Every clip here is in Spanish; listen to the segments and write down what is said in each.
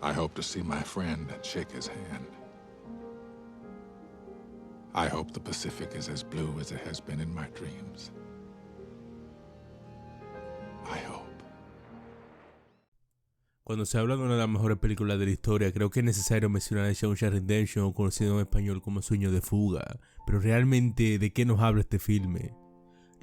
I hope to see my friend and shake his hand. I hope the Pacific is as blue as it has been in my dreams. I hope. Cuando se habla de una de las mejores películas de la historia, creo que es necesario mencionar a Shawshank Redemption, conocido en español como Sueño de Fuga. Pero realmente, ¿de qué nos habla este filme?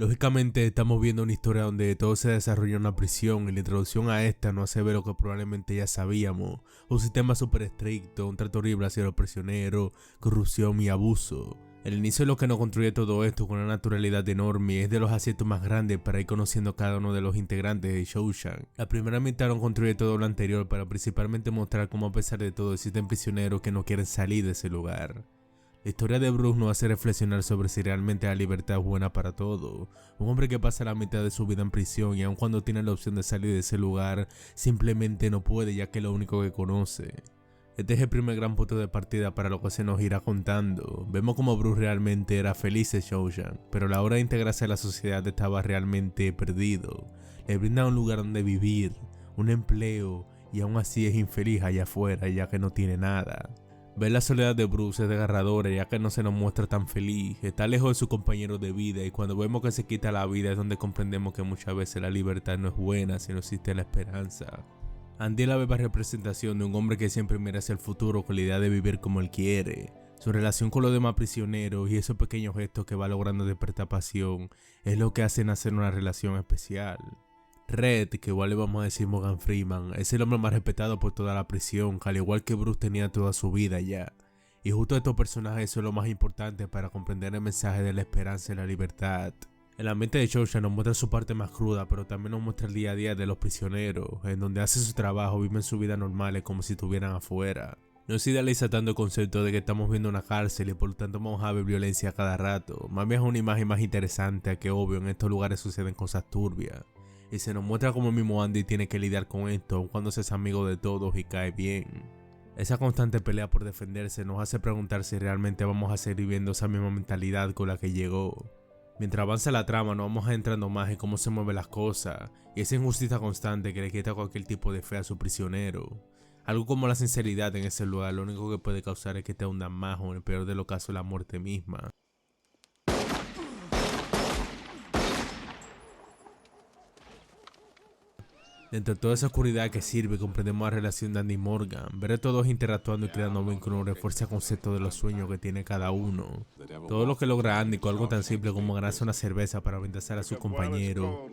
Lógicamente estamos viendo una historia donde todo se desarrolla en una prisión y la introducción a esta nos hace ver lo que probablemente ya sabíamos. Un sistema súper estricto, un trato horrible hacia los prisioneros, corrupción y abuso. El inicio es lo que nos construye todo esto con una naturalidad enorme y es de los aciertos más grandes para ir conociendo a cada uno de los integrantes de Shawshank. La primera mitad nos construye todo lo anterior para principalmente mostrar cómo a pesar de todo existen prisioneros que no quieren salir de ese lugar. La historia de Bruce nos hace reflexionar sobre si realmente la libertad es buena para todos. Un hombre que pasa la mitad de su vida en prisión y aun cuando tiene la opción de salir de ese lugar, simplemente no puede ya que es lo único que conoce. Este es el primer gran punto de partida para lo que se nos irá contando. Vemos como Bruce realmente era feliz en Shawshank, pero a la hora de integrarse a la sociedad estaba realmente perdido. Le brindan un lugar donde vivir, un empleo y aún así es infeliz allá afuera ya que no tiene nada. Ver la soledad de Bruce es desgarradora ya que no se nos muestra tan feliz, está lejos de su compañero de vida y cuando vemos que se quita la vida es donde comprendemos que muchas veces la libertad no es buena si no existe la esperanza. Andy es la viva representación de un hombre que siempre mira hacia el futuro con la idea de vivir como él quiere. Su relación con los demás prisioneros y esos pequeños gestos que va logrando despertar pasión es lo que hace nacer una relación especial. Red, que igual le vamos a decir Morgan Freeman, es el hombre más respetado por toda la prisión, que al igual que Bruce tenía toda su vida ya. Y justo estos personajes son lo más importante para comprender el mensaje de la esperanza y la libertad. El ambiente de Shawshank nos muestra su parte más cruda, pero también nos muestra el día a día de los prisioneros, en donde hacen su trabajo, viven su vida normales como si estuvieran afuera. No se idealiza tanto el concepto de que estamos viendo una cárcel y por lo tanto vamos a ver violencia a cada rato. Más bien es una imagen más interesante, que obvio en estos lugares suceden cosas turbias. Y se nos muestra cómo el mismo Andy tiene que lidiar con esto, aun cuando se es amigo de todos y cae bien. Esa constante pelea por defenderse nos hace preguntar si realmente vamos a seguir viviendo esa misma mentalidad con la que llegó. Mientras avanza la trama nos vamos adentrando más en cómo se mueven las cosas y esa injusticia constante que le quita cualquier tipo de fe a su prisionero. Algo como la sinceridad en ese lugar lo único que puede causar es que te hundan más o en el peor de los casos la muerte misma. Dentro de toda esa oscuridad que sirve comprendemos la relación de Andy y Morgan. Ver a todos interactuando y creando vínculos refuerza el concepto de los sueños que tiene cada uno. Todo lo que logra Andy con algo tan simple como ganarse una cerveza para brindarse a su compañero,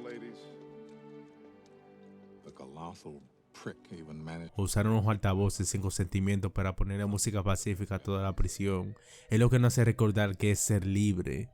o usar unos altavoces sin consentimiento para poner música pacífica a toda la prisión, es lo que nos hace recordar que es ser libre.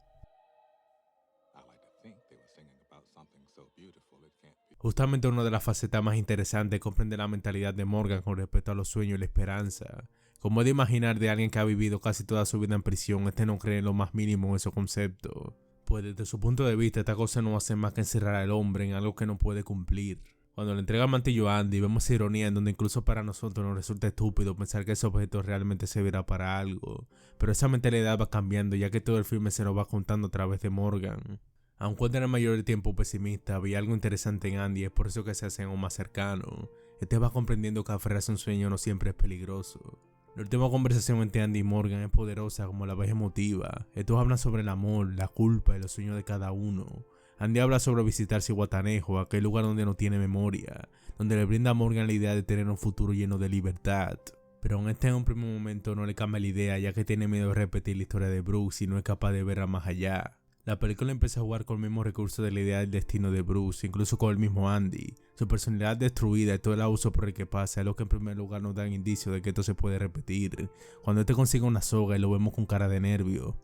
Justamente una de las facetas más interesantes es comprender la mentalidad de Morgan con respecto a los sueños y la esperanza. Como es de imaginar de alguien que ha vivido casi toda su vida en prisión, este no cree en lo más mínimo en esos conceptos. Pues desde su punto de vista esta cosa no hace más que encerrar al hombre en algo que no puede cumplir. Cuando le entrega el mantillo a Andy vemos esa ironía en donde incluso para nosotros nos resulta estúpido pensar que ese objeto realmente servirá para algo. Pero esa mentalidad va cambiando ya que todo el filme se nos va contando a través de Morgan. Aun cuando era el mayor del tiempo pesimista, había algo interesante en Andy y es por eso que se hacen aún más cercanos. Este va comprendiendo que aferrarse a un sueño no siempre es peligroso. La última conversación entre Andy y Morgan es poderosa como la vez emotiva. Estos hablan sobre el amor, la culpa y los sueños de cada uno. Andy habla sobre visitar Zihuatanejo, aquel lugar donde no tiene memoria, donde le brinda a Morgan la idea de tener un futuro lleno de libertad. Pero aún en un primer momento no le cambia la idea ya que tiene miedo de repetir la historia de Bruce y no es capaz de verla más allá. La película empieza a jugar con el mismo recurso de la idea del destino de Bruce, incluso con el mismo Andy. Su personalidad destruida y todo el abuso por el que pasa es lo que en primer lugar nos da indicio de que esto se puede repetir. Cuando este consigue una soga y lo vemos con cara de nervio.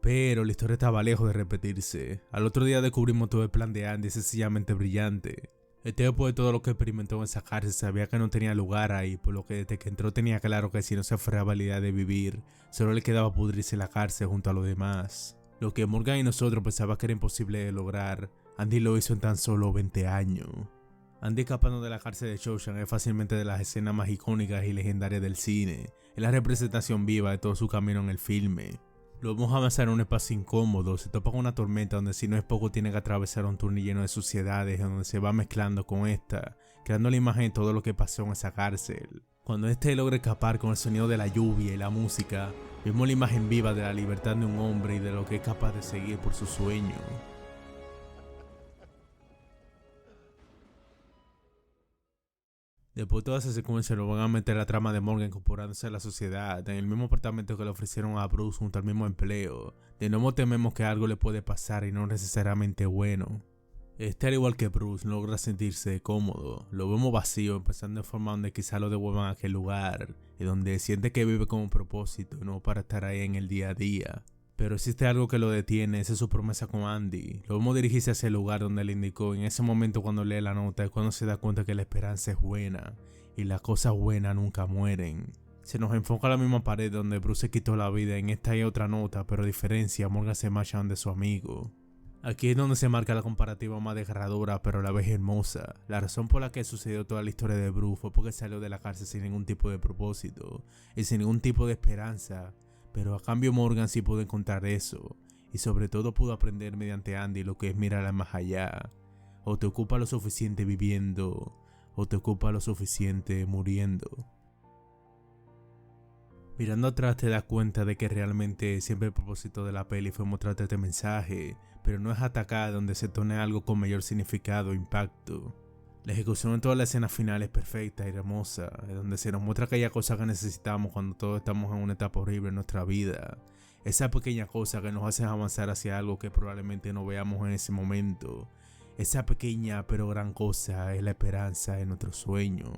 Pero la historia estaba lejos de repetirse. Al otro día descubrimos todo el plan de Andy, es sencillamente brillante. Después de todo lo que experimentó en sacarse, sabía que no tenía lugar ahí, por lo que desde que entró tenía claro que si no se aferraba a la idea de vivir, solo le quedaba pudrirse en la cárcel junto a los demás. Lo que Morgan y nosotros pensábamos que era imposible de lograr, Andy lo hizo en tan solo 20 años. Andy escapando de la cárcel de Shawshank es fácilmente de las escenas más icónicas y legendarias del cine. Es la representación viva de todo su camino en el filme. Lo vamos a avanzar en un espacio incómodo, se topa con una tormenta donde si no es poco tiene que atravesar un túnel lleno de suciedades donde se va mezclando con esta, creando la imagen de todo lo que pasó en esa cárcel. Cuando este logra escapar con el sonido de la lluvia y la música, vemos la imagen viva de la libertad de un hombre y de lo que es capaz de seguir por su sueño. Después de toda esa secuencia nos van a meter la trama de Morgan incorporándose a la sociedad, en el mismo apartamento que le ofrecieron a Bruce junto al mismo empleo. De nuevo tememos que algo le puede pasar y no necesariamente bueno. Al igual que Bruce, no logra sentirse cómodo. Lo vemos vacío, empezando de forma donde quizá lo devuelvan a aquel lugar, y donde siente que vive con un propósito, no para estar ahí en el día a día. Pero existe algo que lo detiene, esa es su promesa con Andy. Lo vemos dirigirse hacia el lugar donde le indicó. En ese momento cuando lee la nota es cuando se da cuenta que la esperanza es buena, y las cosas buenas nunca mueren. Se nos enfoca a la misma pared donde Bruce se quitó la vida. En esta hay otra nota, pero a diferencia, Morgan se marcha donde su amigo. Aquí es donde se marca la comparativa más desgarradora, pero a la vez hermosa. La razón por la que sucedió toda la historia de Bruce fue porque salió de la cárcel sin ningún tipo de propósito y sin ningún tipo de esperanza. Pero a cambio Morgan sí pudo encontrar eso, y sobre todo pudo aprender mediante Andy lo que es mirar al más allá. O te ocupa lo suficiente viviendo, o te ocupa lo suficiente muriendo. Mirando atrás te das cuenta de que realmente siempre el propósito de la peli fue mostrarte este mensaje, pero no es atacar donde se torne algo con mayor significado o impacto. La ejecución en toda la escena final es perfecta y hermosa, donde se nos muestra aquella cosa que necesitamos cuando todos estamos en una etapa horrible en nuestra vida. Esa pequeña cosa que nos hace avanzar hacia algo que probablemente no veamos en ese momento. Esa pequeña pero gran cosa es la esperanza en nuestro sueño.